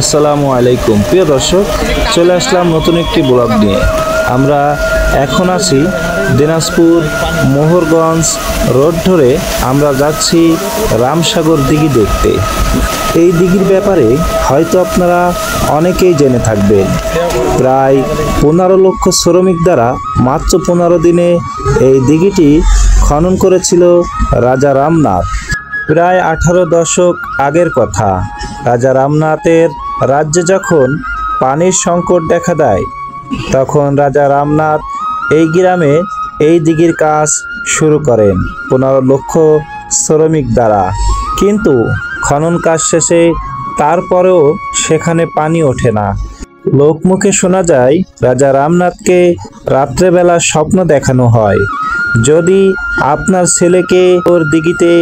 আসসালামু আলাইকুম প্রিয় দর্শক, চলে আসলাম নতুন একটি ব্লগ নিয়ে। আমরা এখন আছি দিনাজপুর মোহরগঞ্জ রোড ধরে আমরা যাচ্ছি রামসাগর দিঘি দেখতে। এই দিঘির ব্যাপারে হয়তো আপনারা অনেকেই জেনে থাকবেন। প্রায় 15 লক্ষ শ্রমিক দ্বারা মাত্র 15 দিনে এই দিঘিটি খনন করেছিল রাজা রামনাথ। প্রায় 18 দশক আগের কথা। রাজা রামনাথের রাজ্যে যখন পানির সংকট দেখা দেয়, তখন রাজা রামনাথ এই গ্রামে এই দিঘির কাজ শুরু করেন 15 লক্ষ শ্রমিক দ্বারা। কিন্তু খনন কাজ শেষে তারপরেও সেখানে পানি ওঠে না। লোকমুখে শোনা যায় রাজা রামনাথকে রাত্রেবেলা স্বপ্ন দেখানো হয়, যদি আপনার ছেলেকে ওর দিঘিতে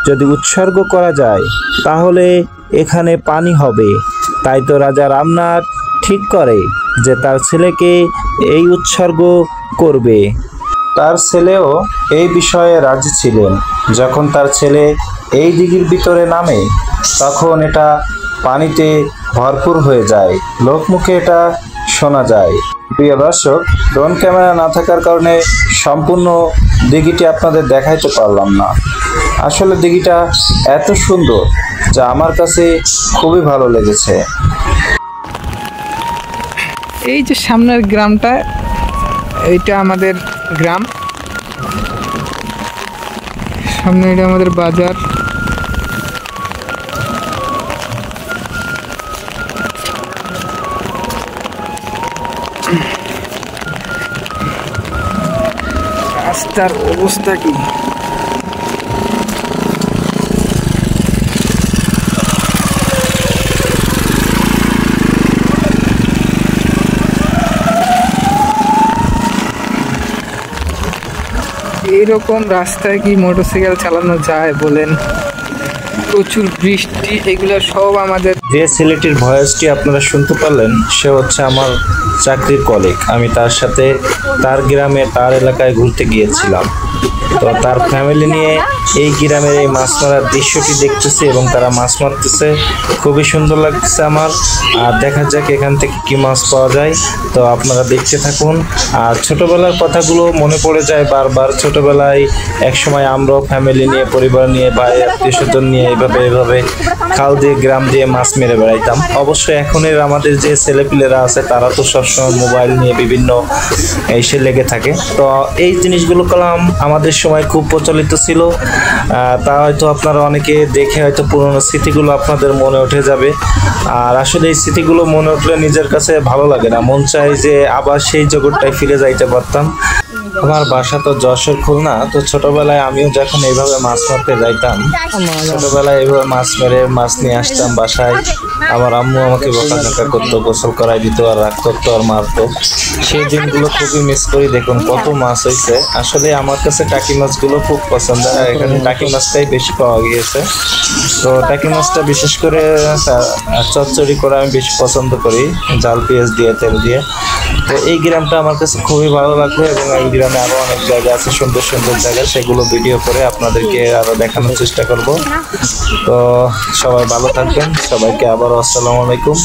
যদি উৎসর্গ করা যায় তাহলে এখানে পানি হবে। তাই তো রাজা রামনাথ ঠিক করে যে তার ছেলেকে এই উৎসর্গ করবে। তার ছেলেও এই বিষয়ে রাজি ছিলেন। যখন তার ছেলে এই দিঘির ভিতরে নামে, তখন এটা পানিতে ভরপুর হয়ে যায়। লোকমুখে এটা শোনা যায়। প্রিয় দর্শক, ড্রোন ক্যামেরা না থাকার কারণে সম্পূর্ণ দিঘিটি আপনাদের দেখাইতে পারলাম না। আসলে দিঘিটা এত সুন্দর যা আমার কাছে খুবই ভালো লেগেছে। এই যে সামনের গ্রামটা, এইটা আমাদের গ্রাম। সামনে এটা আমাদের বাজার। রাস্তার অবস্থা কি! এইরকম রাস্তায় কি মোটরসাইকেল চালানো যায় বলেন? প্রচুর বৃষ্টি, এগুলো সব আমাদের। যে ছেলেটির ভয়েসটি আপনারা শুনতে পারলেন, সে হচ্ছে আমার চাকরির কলিগ। আমি তার সাথে তার গ্রামে তার এলাকায় ঘুরতে গিয়েছিলাম। তো তার ফ্যামিলি নিয়ে এই গ্রামের এই মাছ মারার দৃশ্যটি দেখতেছি এবং তারা মাছ মারতেছে। খুবই সুন্দর লাগতেছে আমার। আর দেখা যাক এখান থেকে কি মাছ পাওয়া যায়। তো আপনারা দেখতে থাকুন। আর ছোটবেলার কথাগুলো মনে পড়ে যায় বারবার। ছোটবেলায় একসময় আমরাও ফ্যামিলি নিয়ে, পরিবার নিয়ে, ভাই আত্মীয় স্বজন নিয়ে এইভাবে খাল দিয়ে গ্রাম দিয়ে মাছ মেরে বেড়াইতাম। অবশ্যই এখনের আমাদের যে ছেলেপিলেরা আছে তারা তো সবসময় মোবাইল নিয়ে বিভিন্ন এসে লেগে থাকে। তো এই জিনিসগুলো কলাম আমাদের সময় খুব প্রচলিত ছিল। তা হয়তো আপনারা অনেকে দেখে হয়তো পুরনো স্মৃতিগুলো আপনাদের মনে উঠে যাবে। আর আসলে এই স্মৃতিগুলো মনে উঠলে নিজের কাছে ভালো লাগে না, মন চায় যে আবার সেই জগৎটায় ফিরে যাইতে পারতাম। আমার বাসা তো যশোর, খুলনা। তো ছোটবেলায় আমিও যখন এইভাবে মাছ মারতে যাইতাম, ছোটবেলায় এইভাবে মাছ মেরে মাছ নিয়ে আসতাম বাসায়। আমার আম্মু আমাকে বকাঝকা করতো, গোসল করাই দিত, আর রাগ করতো আর মারতো। সেই দিনগুলো খুবই মিস করি। দেখুন কত মাছ হয়েছে। আসলে আমার কাছে টাকি মাছগুলো খুব পছন্দ, আর এখানে টাকি মাছটাই বেশি পাওয়া গিয়েছে। তো টাকি মাছটা বিশেষ করে চচ্চড়ি করে আমি বেশি পছন্দ করি, জাল পেঁয়াজ দিয়ে, তেল দিয়ে। তো এই গ্রামটা আমার কাছে খুবই ভালো লাগলো এবং এই গ্রামে আরো অনেক জায়গা আছে, সুন্দর সুন্দর জায়গা। সেগুলো ভিডিও করে আপনাদেরকে আরো দেখানোর চেষ্টা করব। তো সবাই ভালো থাকবেন। সবাইকে আবারও আসসালামু আলাইকুম।